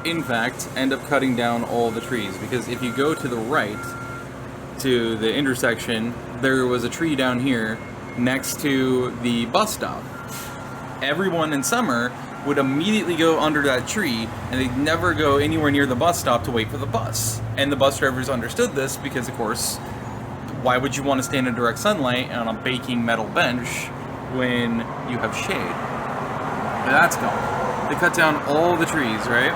in fact, end up cutting down all the trees. Because if you go to the right, to the intersection, there was a tree down here next to the bus stop. Everyone in summer would immediately go under that tree, and they'd never go anywhere near the bus stop to wait for the bus. And the bus drivers understood this because, of course, why would you want to stand in direct sunlight on a baking metal bench when you have shade? And that's gone. They cut down all the trees, right?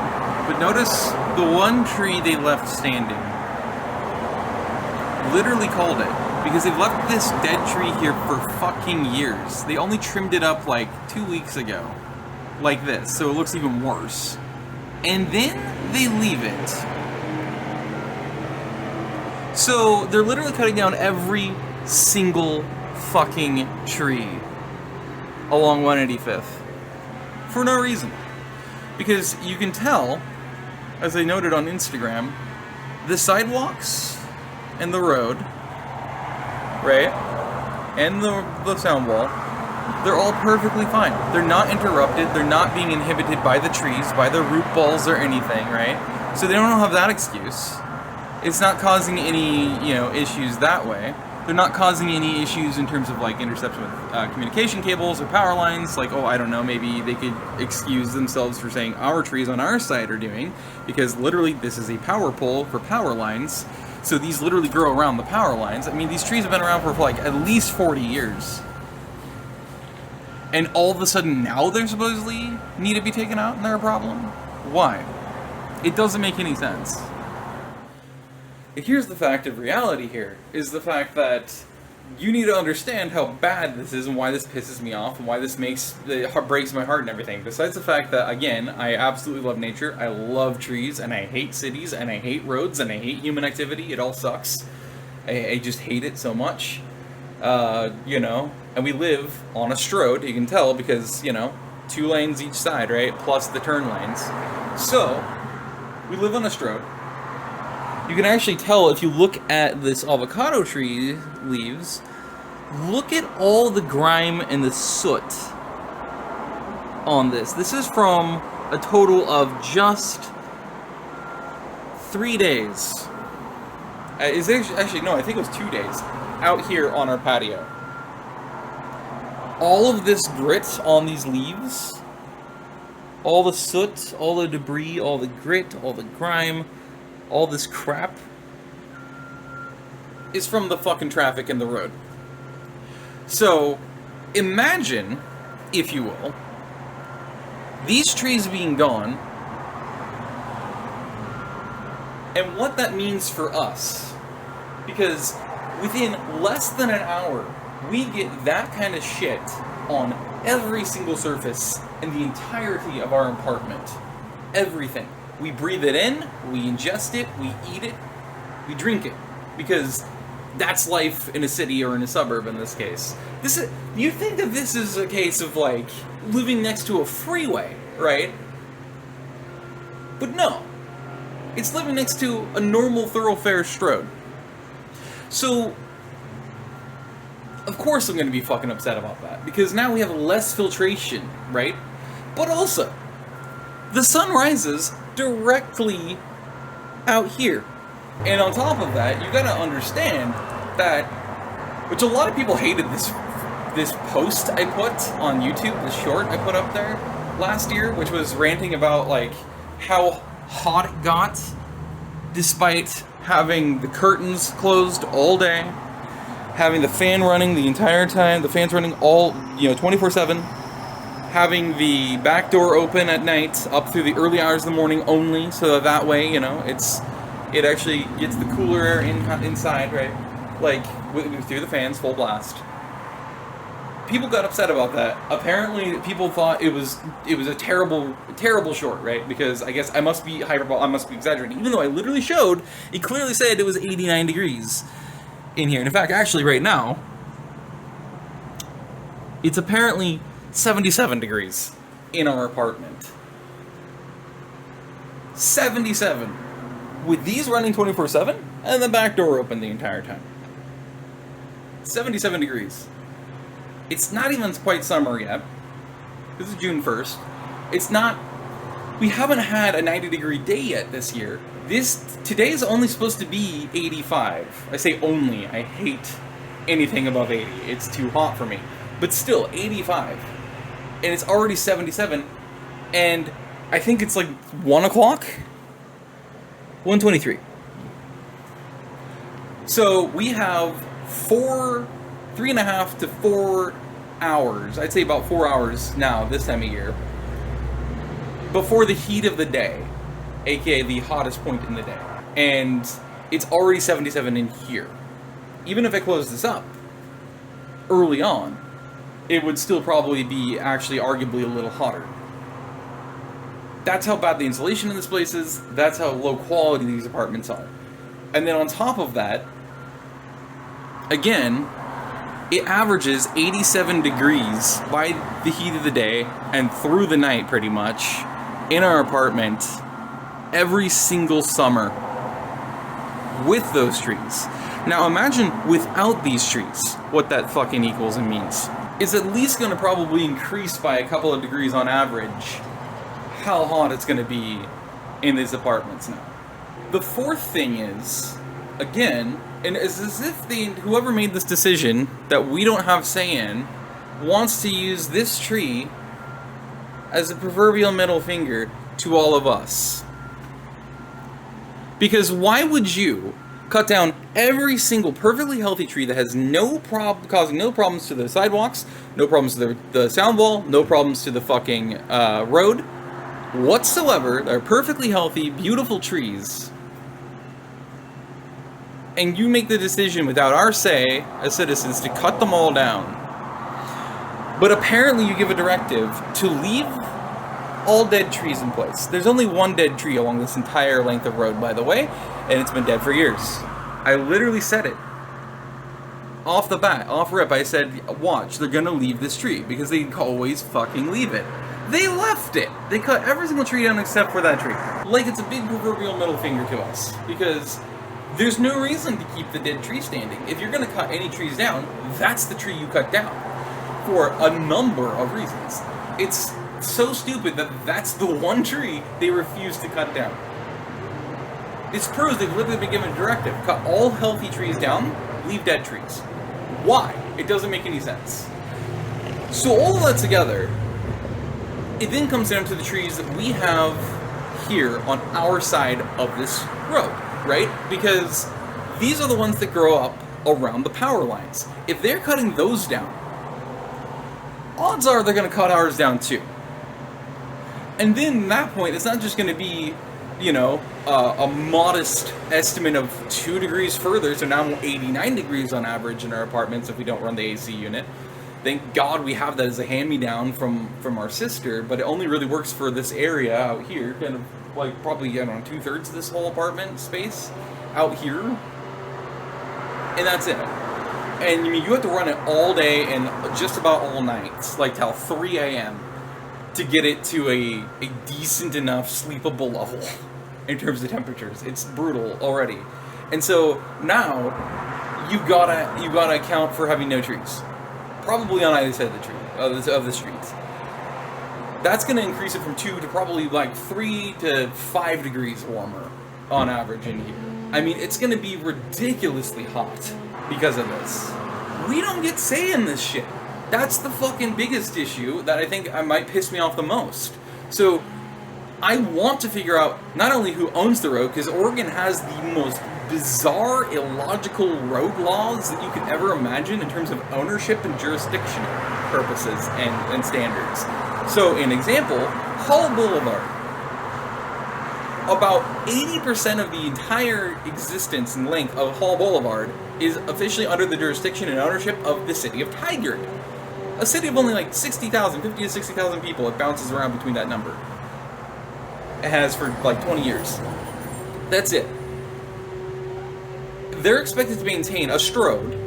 But notice the one tree they left standing. Literally called it. Because they've left this dead tree here for fucking years. They only trimmed it up like 2 weeks ago. Like this, so it looks even worse. And then they leave it. So they're literally cutting down every single fucking tree along 185th. For no reason. Because you can tell, as I noted on Instagram, the sidewalks and the road, right, and the sound wall, they're all perfectly fine. They're not interrupted, they're not being inhibited by the trees, by the root balls or anything, right? So they don't have that excuse. It's not causing any, issues that way. They're not causing any issues in terms of, like, interception with communication cables or power lines. Like, I don't know, maybe they could excuse themselves for saying our trees on our side are doing, because literally this is a power pole for power lines. So these literally grow around the power lines. I mean, these trees have been around for like at least 40 years. And all of a sudden now they're supposedly need to be taken out and they're a problem? Why? It doesn't make any sense. Here's the fact of reality here, is the fact that you need to understand how bad this is and why this pisses me off and why this breaks my heart and everything. Besides the fact that, again, I absolutely love nature, I love trees, and I hate cities, and I hate roads, and I hate human activity. It all sucks. I just hate it so much. And we live on a strode, you can tell, because, 2 lanes each side, right? Plus the turn lanes. So, we live on a strode. You can actually tell if you look at this avocado tree leaves, look at all the grime and the soot on this. This is from a total of just 3 days. Actually, no, I think it was 2 days out here on our patio. All of this grit on these leaves, all the soot, all the debris, all the grit, all the grime, all this crap is from the fucking traffic in the road. So, imagine, if you will, these trees being gone, and what that means for us. Because within less than an hour, we get that kind of shit on every single surface in the entirety of our apartment. Everything. We breathe it in, we ingest it, we eat it, we drink it. Because that's life in a city or in a suburb in this case. You think that this is a case of, like, living next to a freeway, right? But no. It's living next to a normal thoroughfare strode. So, of course I'm going to be fucking upset about that. Because now we have less filtration, right? But also, the sun rises directly out here. And on top of that, you gotta understand that, which a lot of people hated this post I put on YouTube, this short I put up there last year, which was ranting about, like, how hot it got despite having the curtains closed all day, having the fan running the entire time, the fan's running all, 24/7, having the back door open at night up through the early hours of the morning only, so that way, it actually gets the cooler air inside, right? Like, through the fans, full blast. People got upset about that. Apparently, people thought it was a terrible, terrible short, right? Because I guess I must be exaggerating. Even though I literally showed, it clearly said it was 89 degrees in here. And in fact, actually right now, it's apparently 77 degrees in our apartment. 77. With these running 24/7 and the back door open the entire time. 77 degrees. It's not even quite summer yet. This is June 1st. It's not we haven't had a 90-degree day yet this year. Today is only supposed to be 85. I say only. I hate anything above 80. It's too hot for me. But still, 85. And it's already 77. And I think it's like 1 o'clock? 1:23. So we have 3.5 to 4 hours. I'd say about 4 hours now, this time of year, before the heat of the day, aka the hottest point in the day. And it's already 77 in here. Even if I close this up early on, it would still probably be actually arguably a little hotter. That's how bad the insulation in this place is. That's how low quality these apartments are. And then on top of that, again, it averages 87 degrees by the heat of the day and through the night pretty much in our apartment every single summer with those trees. Now imagine without these trees, what that fucking equals and means. It's at least going to probably increase by a couple of degrees on average how hot it's going to be in these apartments now. The fourth thing is, again, and it's as if whoever made this decision that we don't have say in wants to use this tree as a proverbial middle finger to all of us. Because why would you cut down every single perfectly healthy tree that has causing no problems to the sidewalks, no problems to the sound wall, no problems to the fucking road whatsoever? They're perfectly healthy, beautiful trees. And you make the decision without our say as citizens to cut them all down. But apparently you give a directive to leave all dead trees in place. There's only one dead tree along this entire length of road, by the way, and it's been dead for years. I literally said it. Off the bat, off rip, I said, watch, they're gonna leave this tree, because they always fucking leave it. They left it! They cut every single tree down except for that tree. Like it's a big proverbial middle finger to us, because there's no reason to keep the dead tree standing. If you're gonna cut any trees down, that's the tree you cut down. For a number of reasons. It's so stupid that that's the one tree they refuse to cut down. This proves they've literally been given a directive. Cut all healthy trees down, leave dead trees. Why? It doesn't make any sense. So all of that together, it then comes down to the trees that we have here on our side of this road, right? Because these are the ones that grow up around the power lines. If they're cutting those down, odds are they're going to cut ours down too. And then at that point, it's not just going to be, you know, a modest estimate of 2 degrees further, so now 89 degrees on average in our apartments if we don't run the AC unit. Thank God we have that as a hand-me-down from our sister, but it only really works for this area out here, kind of like probably, I don't know, 2/3 of this whole apartment space out here. And that's it. And you have to run it all day and just about all night, like till 3 a.m. to get it to a decent enough sleepable level in terms of temperatures. It's brutal already. And so now you gotta account for having no trees. Probably on either side of the tree, of the streets. That's gonna increase it from 2 to probably like 3 to 5 degrees warmer on average in here. I mean, it's gonna be ridiculously hot because of this. We don't get say in this shit. That's the fucking biggest issue that I think might piss me off the most. So I want to figure out not only who owns the road, because Oregon has the most bizarre, illogical road laws that you could ever imagine in terms of ownership and jurisdiction purposes and standards. So, an example, Hall Boulevard. About 80% of the entire existence and length of Hall Boulevard is officially under the jurisdiction and ownership of the city of Tigard. A city of only like 60,000, 50 to 60,000 people. It bounces around between that number. It has for like 20 years. That's it. They're expected to maintain a strode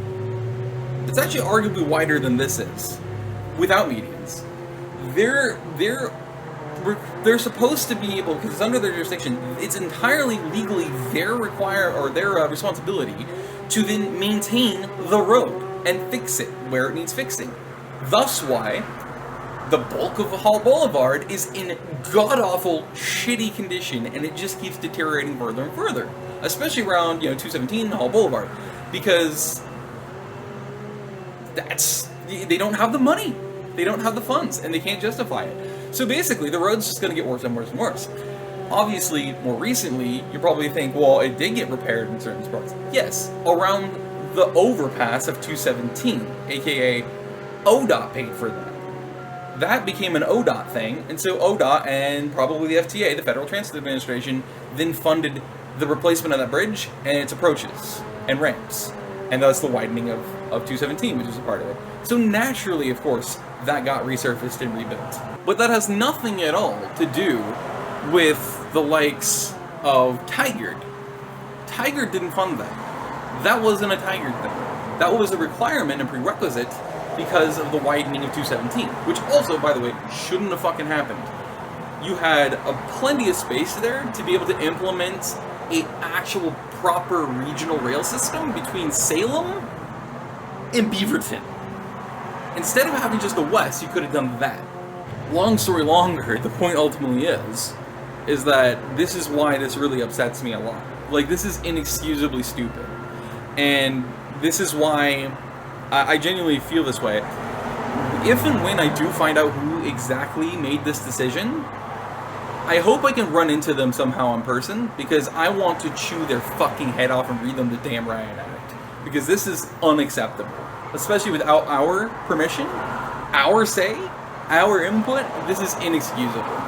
that's actually arguably wider than this is, without medians. They're supposed to be able, because it's under their jurisdiction, it's entirely legally their responsibility to then maintain the road and fix it where it needs fixing. Thus why the bulk of Hall Boulevard is in god-awful, shitty condition, and it just keeps deteriorating further and further. Especially around, 217 Hall Boulevard. Because they don't have the money. They don't have the funds, and they can't justify it. So basically, the road's just going to get worse and worse and worse. Obviously, more recently, you probably think, well, it did get repaired in certain spots. Yes, around the overpass of 217, aka ODOT paid for that. That became an ODOT thing, and so ODOT and probably the FTA, the Federal Transit Administration, then funded the replacement of that bridge and its approaches and ramps. And thus the widening of 217, which is a part of it. So naturally, of course, that got resurfaced and rebuilt. But that has nothing at all to do with the likes of Tigard. Tigard didn't fund that. That wasn't a Tigard thing. That was a requirement and prerequisite because of the widening of 217, which also, by the way, shouldn't have fucking happened. You had plenty of space there to be able to implement an actual proper regional rail system between Salem and Beaverton. Instead of having just the west, you could have done that. Long story longer, the point ultimately is that this is why this really upsets me a lot. Like, this is inexcusably stupid. And this is why I genuinely feel this way. If and when I do find out who exactly made this decision, I hope I can run into them somehow in person, because I want to chew their fucking head off and read them the damn riot act. Because this is unacceptable. Especially without our permission, our say, our input, this is inexcusable.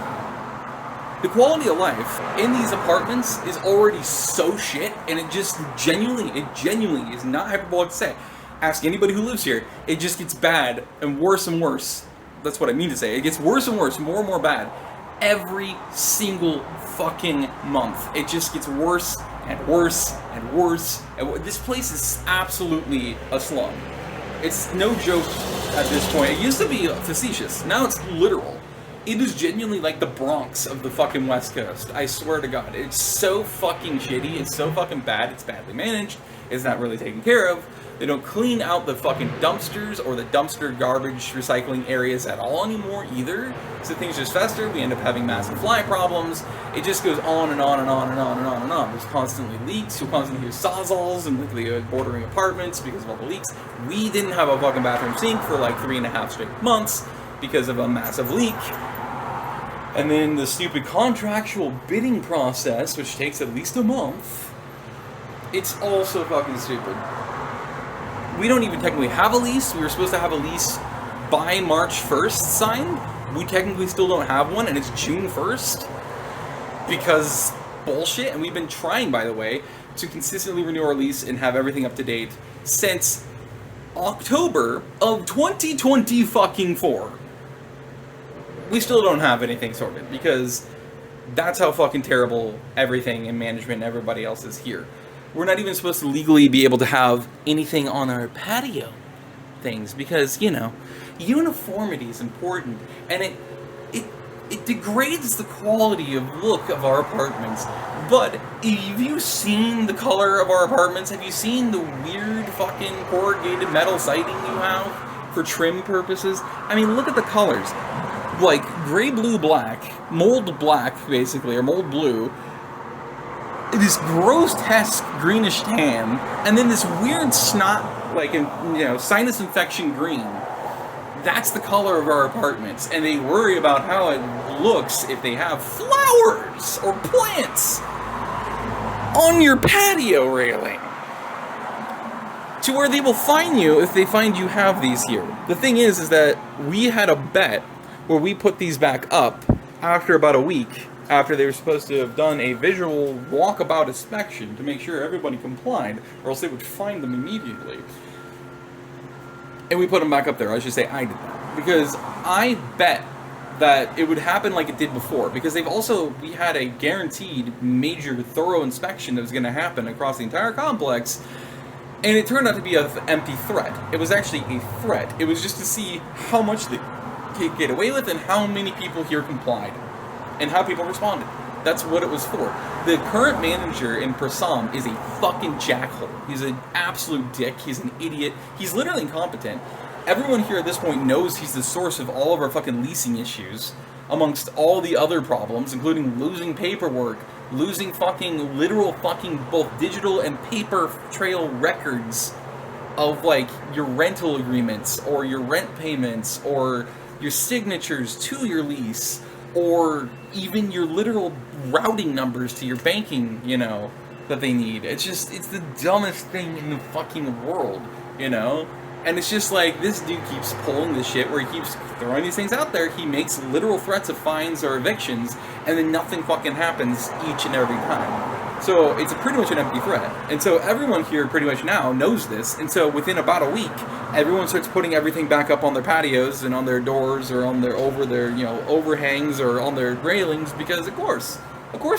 The quality of life in these apartments is already so shit, and it genuinely is not hyperbolic to say. Ask anybody who lives here, it just gets bad and worse and worse. That's what I mean to say. It gets worse and worse, more and more bad. Every single fucking month. It just gets worse and worse and worse. And this place is absolutely a slum. It's no joke at this point. It used to be facetious. Now it's literal. It is genuinely like the Bronx of the fucking West Coast. I swear to God. It's so fucking shitty. It's so fucking bad. It's badly managed. It's not really taken care of. They don't clean out the fucking dumpsters or the dumpster garbage recycling areas at all anymore either. So things just fester. We end up having massive fly problems. It just goes on and on and on and on and on and on. There's constantly leaks. You'll constantly hear sawzalls in the bordering apartments because of all the leaks. We didn't have a fucking bathroom sink for like 3.5 straight months because of a massive leak. And then the stupid contractual bidding process, which takes at least a month. It's all so fucking stupid. We don't even technically have a lease. We were supposed to have a lease by March 1st signed. We technically still don't have one, and it's June 1st. Because bullshit. And we've been trying, by the way, to consistently renew our lease and have everything up to date since October of 2024. We still don't have anything sorted, because that's how fucking terrible everything in management and everybody else is here. We're not even supposed to legally be able to have anything on our patio things, because, uniformity is important, and it degrades the quality of look of our apartments. But have you seen the color of our apartments? Have you seen the weird fucking corrugated metal siding you have for trim purposes? I mean, look at the colors. Like, gray, blue, black, mold black, basically, or mold blue, this grotesque greenish tan, and then this weird snot, like, sinus infection green. That's the color of our apartments, and they worry about how it looks if they have flowers or plants on your patio railing, to where they will fine you if they find you have these here. The thing is that we had a bet where we put these back up after about a week, after they were supposed to have done a visual walkabout inspection to make sure everybody complied, or else they would fine them immediately. And we put them back up there. I should say I did that, because I bet that it would happen like it did before, because we had a guaranteed major thorough inspection that was going to happen across the entire complex, and it turned out to be an empty threat. It was actually a threat. It was just to see how much they could get away with and how many people here complied, and how people responded. That's what it was for. The current manager in Prasam is a fucking jackhole. He's an absolute dick. He's an idiot. He's literally incompetent. everyone here at this point knows he's the source of all of our fucking leasing issues, amongst all the other problems, including losing paperwork, losing fucking literal fucking both digital and paper trail records of like your rental agreements or your rent payments or your signatures to your lease or even your literal routing numbers to your banking, you know, that they need. It's the dumbest thing in the fucking world, you know? And it's just like, this dude keeps pulling this shit where he keeps throwing these things out there. He makes literal threats of fines or evictions, and then nothing fucking happens each and every time. So it's pretty much an empty threat. And so everyone here pretty much now knows this. And so within about a week, everyone starts putting everything back up on their patios and on their doors or on their over their, you know, overhangs or on their railings because of course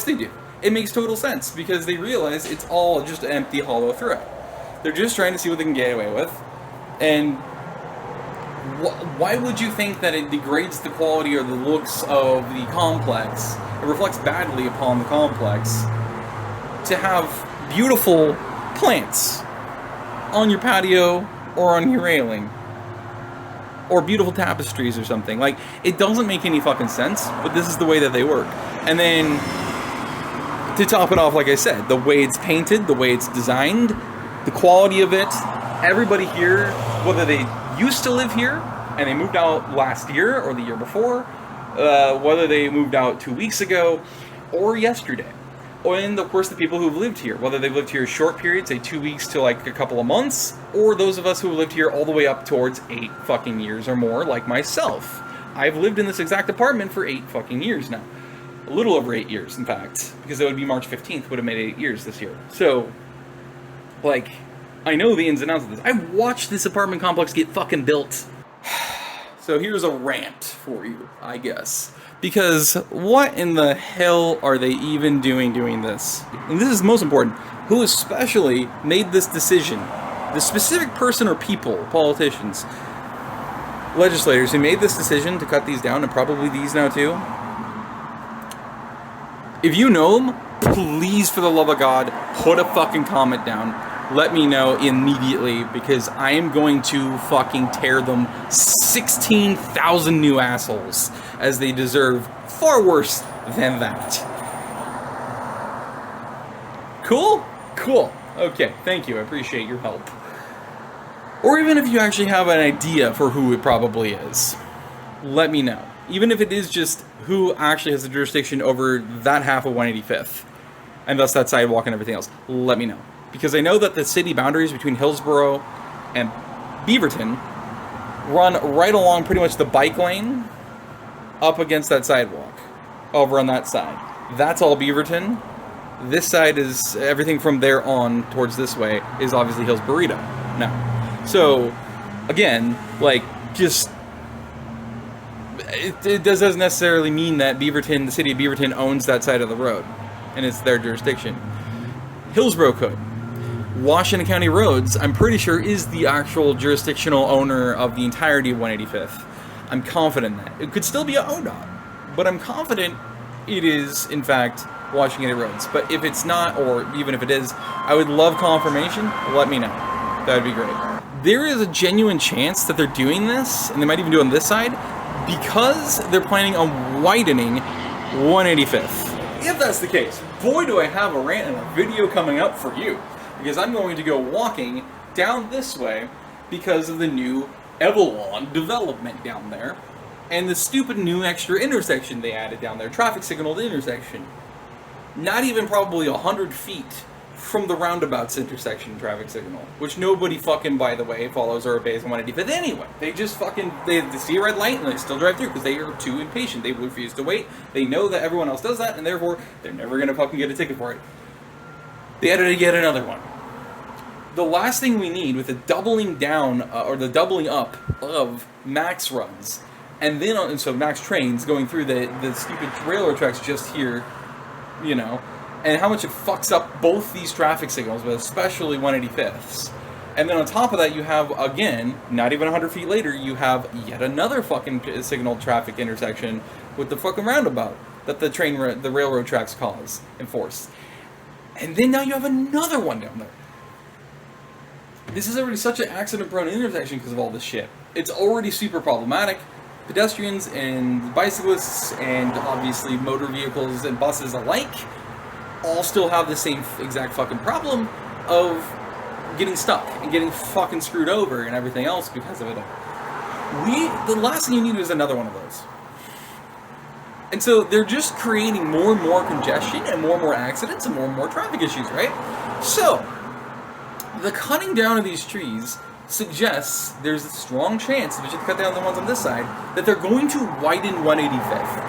they do. It makes total sense because they realize it's all just an empty, hollow threat. They're just trying to see what they can get away with. And why would you think that it degrades the quality or the looks of the complex? It reflects badly upon the complex to have beautiful plants on your patio or on your railing. Or beautiful tapestries or something. Like, it doesn't make any fucking sense, but this is the way that they work. And then, to top it off, like I said, the way it's painted, the way it's designed, the quality of it, everybody here, whether they used to live here and they moved out last year or the year before, whether they moved out 2 weeks ago or yesterday, and of course the people who've lived here, whether they've lived here a short period, say 2 weeks to like a couple of months, or those of us who have lived here all the way up towards 8 fucking years or more, like myself. I've lived in this exact apartment for 8 fucking years now. A little over 8 years, in fact, because it would be March 15th, would have made 8 years this year. So, like, I know the ins and outs of this. I've watched this apartment complex get fucking built. So here's a rant for you, I guess. Because what in the hell are they even doing this? And this is most important. Who especially made this decision? The specific person or people, politicians, legislators who made this decision to cut these down, and probably these now too. If you know them, please, for the love of God, put a fucking comment down. Let me know immediately, because I am going to fucking tear them 16,000 new assholes, as they deserve far worse than that. Cool? Cool. Okay, thank you. I appreciate your help. Or even if you actually have an idea for who it probably is, let me know. Even if it is just who actually has the jurisdiction over that half of 185th, and thus that sidewalk and everything else, let me know. Because I know that the city boundaries between Hillsborough and Beaverton run right along pretty much the bike lane up against that sidewalk, over on that side. That's all Beaverton. This side is, everything from there on towards this way is obviously Hillsborough now. So, again, like, just, it doesn't necessarily mean that Beaverton, the city of Beaverton, owns that side of the road, and it's their jurisdiction. Hillsborough could. Washington County Roads, I'm pretty sure, is the actual jurisdictional owner of the entirety of 185th. I'm confident that. It could still be a ODOT, but I'm confident it is, in fact, Washington County Roads. But if it's not, or even if it is, I would love confirmation. Let me know. That would be great. There is a genuine chance that they're doing this, and they might even do it on this side, because they're planning on widening 185th. If that's the case, boy do I have a rant and a video coming up for you. Because I'm going to go walking down this way because of the new Evelon development down there. And the stupid new extra intersection they added down there. Traffic signaled intersection. Not even probably 100 feet from the roundabout's intersection traffic signal. Which nobody fucking, by the way, follows or obeys on 185th anyway. They just fucking, they see a red light and they still drive through because they are too impatient. They refuse to wait. They know that everyone else does that, and therefore they're never going to fucking get a ticket for it. They added yet another one. The last thing we need with the doubling down, or the doubling up of max runs, and then, and so max trains going through the stupid railroad tracks just here, you know, and how much it fucks up both these traffic signals, but especially 185ths. And then on top of that, you have, again, not even 100 feet later, you have yet another fucking signaled traffic intersection with the fucking roundabout that the railroad tracks enforce. And then now you have another one down there. this is already such an accident-prone intersection because of all this shit. It's already super problematic. Pedestrians and bicyclists and obviously motor vehicles and buses alike all still have the same exact fucking problem of getting stuck and getting fucking screwed over and everything else because of it. The last thing you need is another one of those. And so they're just creating more and more congestion and more accidents and more traffic issues, right? So, the cutting down of these trees suggests there's a strong chance, if you just cut down the ones on this side, that they're going to widen 185th.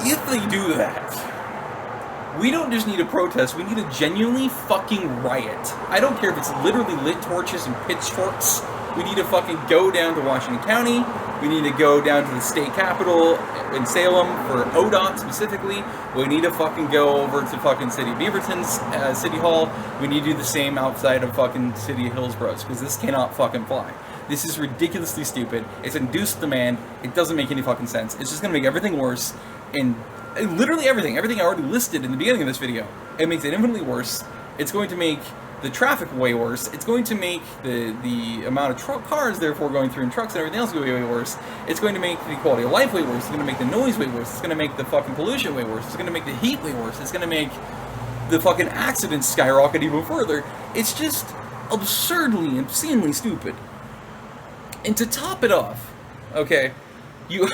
If they do that, we don't just need a protest, we need a genuinely fucking riot. I don't care if it's literally lit torches and pitchforks. We need to fucking go down to Washington County. We need to go down to the state capitol in Salem for ODOT specifically. We need to fucking go over to fucking City of Beaverton's City Hall. We need to do the same outside of fucking City of Hillsborough, because this cannot fucking fly. This is ridiculously stupid. It's induced demand. It doesn't make any fucking sense. It's just gonna make everything worse. And literally everything I already listed in the beginning of this video. It makes it infinitely worse. It's going to make the traffic way worse. It's going to make the amount of cars therefore going through in trucks and everything else go way worse. It's going to make the quality of life way worse. It's going to make the noise way worse. It's going to make the fucking pollution way worse. It's going to make the heat way worse. It's going to make the fucking accidents skyrocket even further. It's just absurdly, obscenely stupid. And to top it off, okay, you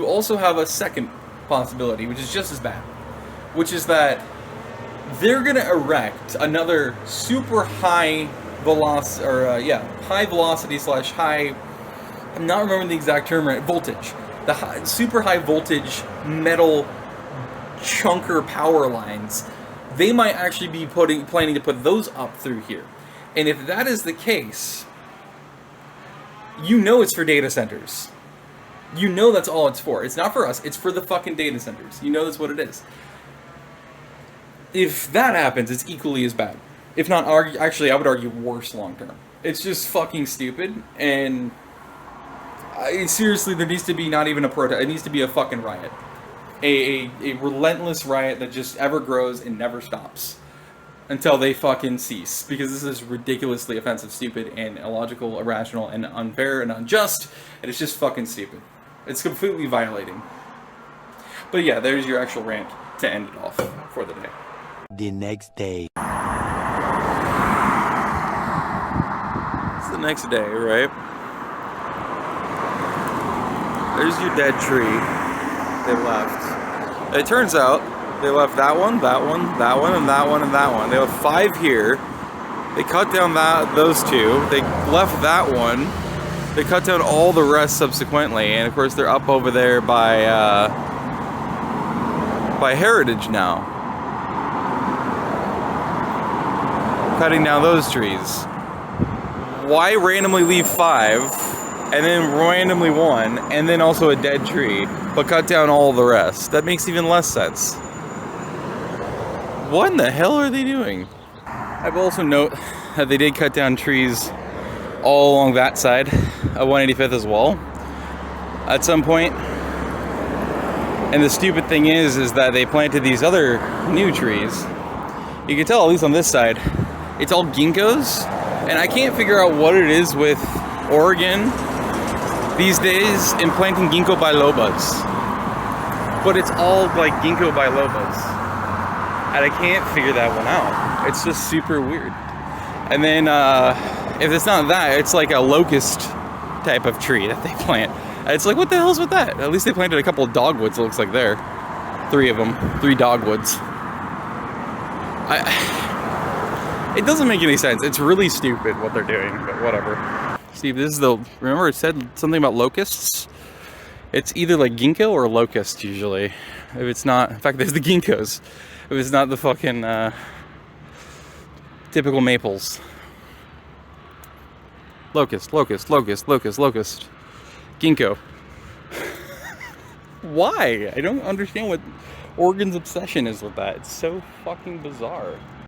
also have a second possibility, which is just as bad, which is that they're gonna erect another super high velocity, high velocity / high, I'm not remembering the exact term right, voltage. The super high voltage metal chunker power lines. They might actually be planning to put those up through here. And if that is the case, you know it's for data centers. You know that's all it's for. It's not for us, it's for the fucking data centers. You know that's what it is. If that happens, it's equally as bad. If not, actually, I would argue worse long term. It's just fucking stupid, and seriously, there needs to be not even a protest. It needs to be a fucking riot. A relentless riot that just ever grows and never stops until they fucking cease. Because this is ridiculously offensive, stupid, and illogical, irrational, and unfair, and unjust, and it's just fucking stupid. It's completely violating. But yeah, there's your actual rant to end it off for the day. The next day. It's the next day, right? There's your dead tree they left. It turns out they left that one, that one, that one, and that one, and that one. They left 5 here. They cut down those 2. They left that one. They cut down all the rest subsequently, and of course they're up over there by Heritage now. Cutting down those trees. Why randomly leave 5 and then randomly 1 and then also a dead tree, but cut down all the rest? That makes even less sense. What in the hell are they doing? I will also note that they did cut down trees all along that side of 185th as well at some point. And the stupid thing is that they planted these other new trees. You can tell, at least on this side, it's all ginkgos, and I can't figure out what it is with Oregon these days in planting ginkgo bilobas. But it's all like ginkgo bilobas, and I can't figure that one out. It's just super weird. And then if it's not that, it's like a locust type of tree that they plant. It's like, what the hell's with that? At least they planted a couple of dogwoods, it looks like there. 3 of them, 3 dogwoods. It doesn't make any sense. It's really stupid what they're doing, but whatever. Steve, this is remember it said something about locusts? It's either like ginkgo or locust usually. If it's not, in fact, there's the ginkgos. If it's not the fucking typical maples. Locust, locust, locust, locust, locust. Ginkgo. Why? I don't understand what Oregon's obsession is with that. It's so fucking bizarre.